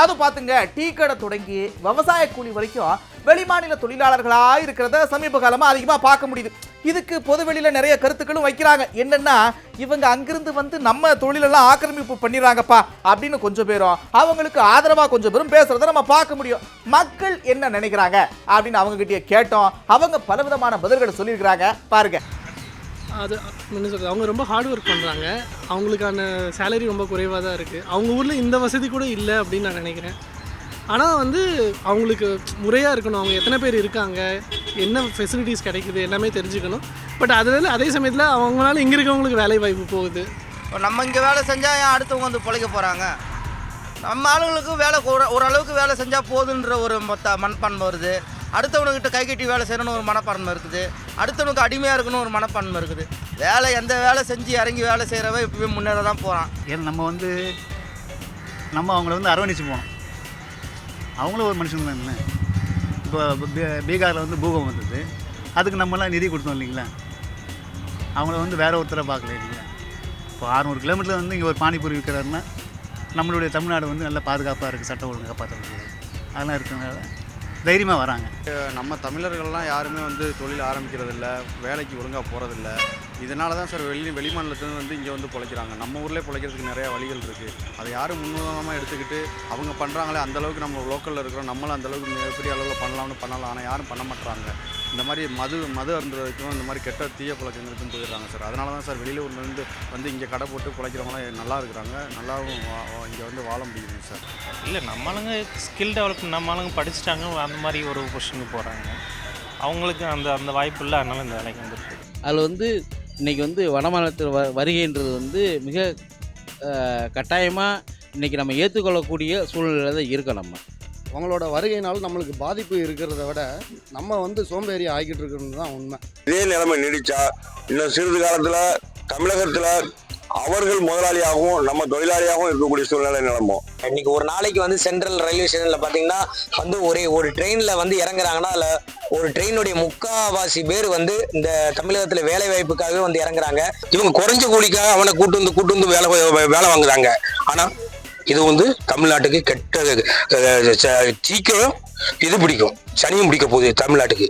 அதாவது பாத்துங்க, டீ கடை தொடங்கி விவசாய கூலி வரைக்கும் வெளிமாநில தொழிலாளர்களா இருக்கிறத சமீப காலமா அதிகமா பார்க்க முடியுது. இதுக்கு பொதுவெளியில நிறைய கருத்துக்களும் வைக்கிறாங்க. என்னன்னா, இவங்க அங்கிருந்து வந்து நம்ம தொழிலெல்லாம் ஆக்கிரமிப்பு பண்ணிடுறாங்கப்பா அப்படின்னு கொஞ்சம் பேரும், அவங்களுக்கு ஆதரவா கொஞ்சம் பேரும் பேசுறத நம்ம பார்க்க முடியும். மக்கள் என்ன நினைக்கிறாங்க அப்படின்னு அவங்க கிட்டே கேட்டோம். அவங்க பலவிதமான பதில்களை சொல்லியிருக்கிறாங்க, பாருங்க. அது என்ன சொல்கிறது, அவங்க ரொம்ப ஹார்ட் ஒர்க் பண்ணுறாங்க. அவங்களுக்கான சேலரி ரொம்ப குறைவாக தான் இருக்குது. அவங்க ஊரில் இந்த வசதி கூட இல்லை அப்படின்னு நான் நினைக்கிறேன். ஆனால் வந்து அவங்களுக்கு முறையாக இருக்கணும். அவங்க எத்தனை பேர் இருக்காங்க, என்ன ஃபெசிலிட்டிஸ் கிடைக்குது எல்லாமே தெரிஞ்சுக்கணும். பட் அதில் அதே சமயத்தில் அவங்களால இங்கே இருக்கவங்களுக்கு வேலை வாய்ப்பு போகுது. நம்ம இங்கே வேலை செஞ்சால் ஏன் அடுத்தவங்க வந்து பிழைக்க போகிறாங்க? நம்ம ஆளுங்களுக்கு வேலை ஓரளவுக்கு வேலை செஞ்சால் போதுன்ற ஒரு மனப்பான்மை வருது. அடுத்தவனுக்கிட்ட கை கட்டி வேலை செய்யணும்னு ஒரு மனப்பான்மை இருக்குது. அடுத்தவனுக்கு அடிமையாக இருக்கணும் ஒரு மனப்பான்மை இருக்குது. எந்த வேலை செஞ்சு இறங்கி வேலை செய்கிறவன் இப்போவே முன்னேற தான் போகிறான். ஏன்னா நம்ம அவங்கள அரவணைச்சு போகணும். அவங்களும் ஒரு மனுஷன் தான். இல்லை, இப்போ பீகாரில் பூகம்பம் வந்தது, அதுக்கு நம்மளாம் நிதி கொடுத்தோம் இல்லைங்களா? அவங்கள வேறு ஒருத்தரை பார்க்கல இல்லைங்களா? இப்போ 600 கிலோமீட்டரில் இங்கே ஒரு பானிபூரி விற்கிறாருன்னா நம்மளுடைய தமிழ்நாடு நல்லா பாதுகாப்பாக இருக்குது, சட்டம் ஒழுங்கு காப்பாற்றப்படுது. அதெல்லாம் இருக்கிறதுனால தைரியமாக வராங்க. நம்ம தமிழர்கள்லாம் யாருமே தொழில் ஆரம்பிக்கிறதில்ல, வேலைக்கு ஒழுங்காக போகிறதில்ல. இதனால தான் சார் வெளிமாநிலத்துலேருந்து இங்கே பிழைக்கிறாங்க. நம்ம ஊரில் பிழைக்கிறதுக்கு நிறையா வழிகள் இருக்குது. அதை யாரும் முன்னுதாரணமாக எடுத்துக்கிட்டு அவங்க பண்ணுறாங்களே, அந்தளவுக்கு நம்ம லோக்கலில் இருக்கிறோம், நம்மளும் அந்தளவுக்கு மிகப்பெரிய அளவில் பண்ணலாம். ஆனால் யாரும் பண்ண மாட்டுறாங்க. இந்த மாதிரி மது அருந்துறதுக்கும் இந்த மாதிரி கெட்ட தீய பழக்கங்களுக்கும் போயிடுறாங்க சார். அதனால தான் சார் வெளியூர்லேருந்து இங்கே கடை போட்டு பிழைக்கிறவங்களாம் நல்லா இருக்கிறாங்க, நல்லாவும் இங்கே வாழ முடியுது சார். இல்லை, நம்மளுங்க ஸ்கில் டெவலப்மெண்ட், நம்மளுங்க படிச்சுட்டாங்க, அந்த மாதிரி ஒரு பொசிஷனுக்கு போகிறாங்க. அவங்களுக்கு அந்த வாய்ப்பு இல்லை, அதனால இந்த வேலைக்கு வந்துருக்கு. அதில் இன்றைக்கி வடமாநிலத்தில் வருகைன்றது மிக கட்டாயமாக இன்றைக்கி நம்ம ஏற்றுக்கொள்ளக்கூடிய சூழ்நிலையில் தான் இருக்கோம். அவங்களோட வருகையினாலும் நம்மளுக்கு பாதிப்பு இருக்கிறத விட நம்ம சோம்பேறி ஆகிக்கிட்டு இருக்கிறது தான் உண்மை. இதே நிலைமை நீடிச்சா இன்னும் சிறிது காலத்தில் தமிழகத்தில் அவர்கள் முதலாளியாகவும் நம்ம தொழிலாளியாகவும் இருக்கக்கூடிய சூழ்நிலை நிலமோ. இன்னைக்கு ஒரு நாளைக்கு சென்ட்ரல் ரயில்வே ஸ்டேஷனில் பார்த்தீங்கன்னா ஒரு ட்ரெயினில் இறங்குறாங்கன்னா அதில் ஒரு ட்ரெயினுடைய 3/4 பேர் இந்த தமிழகத்தில் வேலை வாய்ப்புக்காகவே இறங்குறாங்க. இவங்க குறைஞ்ச கூலிக்காக அவனை கூட்டு வந்து வேலை வாங்குறாங்க. ஆனால் இது தமிழ்நாட்டுக்கு கெட்ட சீக்கிரம் இது பிடிக்கும், சனியும் பிடிக்க போகுது தமிழ்நாட்டுக்கு.